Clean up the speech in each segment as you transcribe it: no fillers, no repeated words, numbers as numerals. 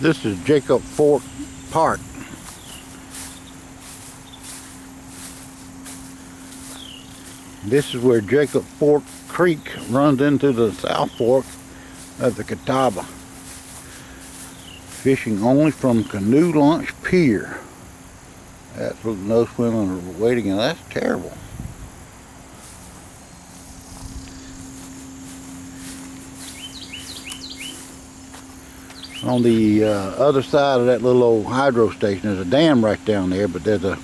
This is Jacob Fork Park. This is where Jacob Fork Creek runs into the South Fork of the Catawba. Fishing only from Canoe Launch Pier. That's what no swimming are waiting, and that's terrible. On the other side of that little old hydro station, there's a dam right down there, but there's a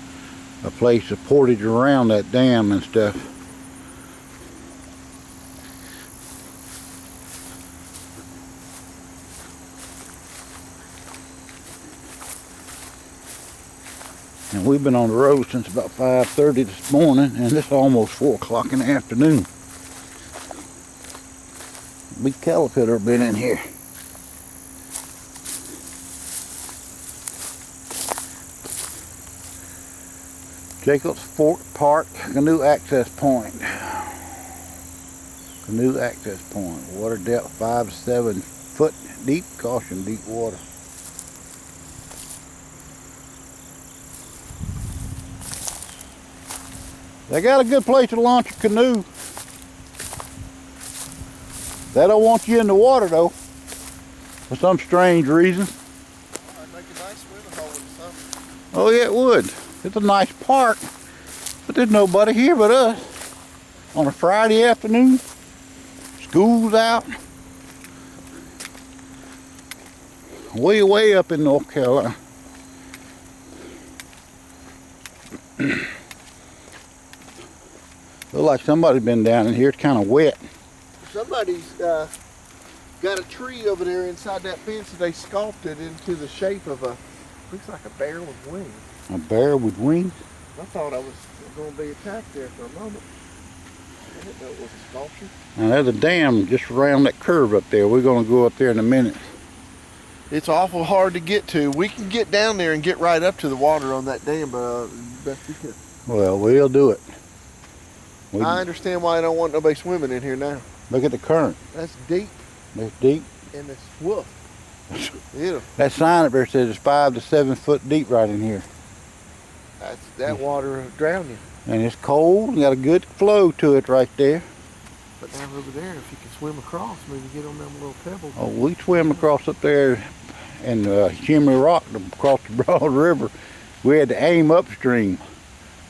place, a portage around that dam and stuff. And we've been on the road since about 5:30 this morning, and it's almost 4 o'clock in the afternoon. Big caterpillar been in here. Jacobs Fork Park Canoe Access Point. Canoe Access Point. Water depth 5 to 7 foot deep. Caution, deep water. They got a good place to launch a canoe. They don't want you in the water though, for some strange reason. I'd make a nice swimming hole or something. Oh yeah, it would. It's a nice park, but there's nobody here but us. On a Friday afternoon, school's out. Way up in North Carolina. Looks like somebody's been down in here. It's kind of wet. Somebody's got a tree over there inside that fence that they sculpted into the shape of a, looks like a bear with wings. A bear with wings? I thought I was going to be attacked there for a moment. I didn't know it was a sculpture. Now there's a dam just around that curve up there. We're going to go up there in a minute. It's awful hard to get to. We can get down there and get right up to the water on that dam, but best we can. Well, we'll do it. I understand why I don't want nobody swimming in here now. Look at the current. That's deep. It's deep. And it's woof. Beautiful. That sign up there says it's 5 to 7 foot deep right in here. That water will drown you. And it's cold. Got a good flow to it right there. But down over there, if you can swim across, maybe get on them little pebbles. Oh, we swim across up there in Shimmy Rock across the Broad River. We had to aim upstream,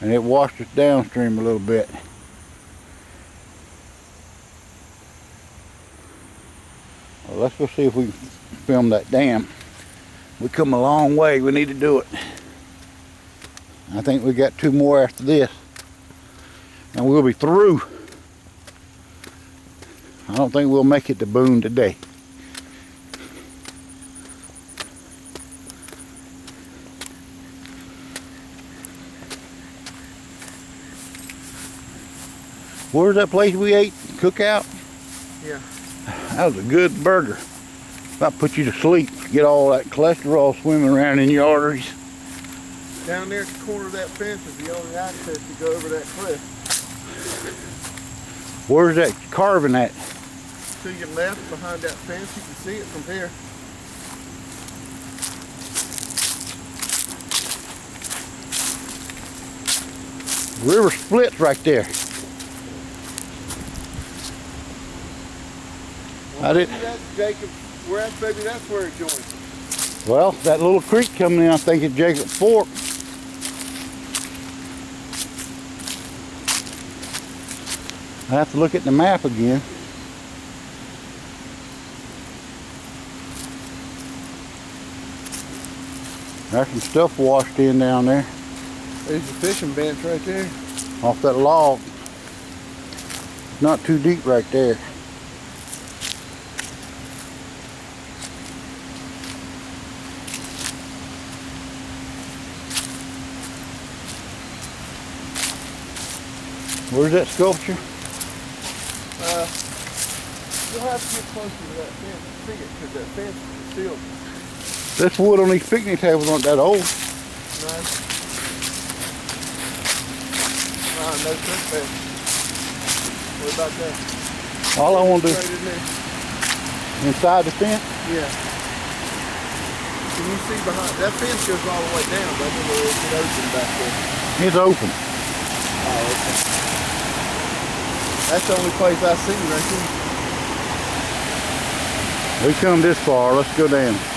and it washed us downstream a little bit. Well, let's go see if we can film that dam. We come a long way. We need to do it. I think we got 2 more after this, and we'll be through. I don't think we'll make it to Boone today. Where's that place we ate? Cookout? Yeah. That was a good burger. About put you to sleep. Get all that cholesterol swimming around in your arteries. Down there at the corner of that fence is the only access to go over that cliff. Where's that carving at? To your left behind that fence, you can see it from here. The river splits right there. Well, that's Jacob. Maybe that's where it joins. Well, that little creek coming in, I think it's Jacob Fork. I have to look at the map again. There's some stuff washed in down there. There's a fishing bench right there. Off that log. Not too deep right there. Where's that sculpture? You'll have to get closer to that fence to see it, because that fence is sealed. This wood on these picnic tables aren't that old. No. No trespass. What about that? All I want to do Right in there. inside the fence. Yeah. Can you see behind? That fence goes all the way down, doesn't it? Or is it open back there? It's open. Oh, okay. That's the only place I see right here. We come this far, let's go down.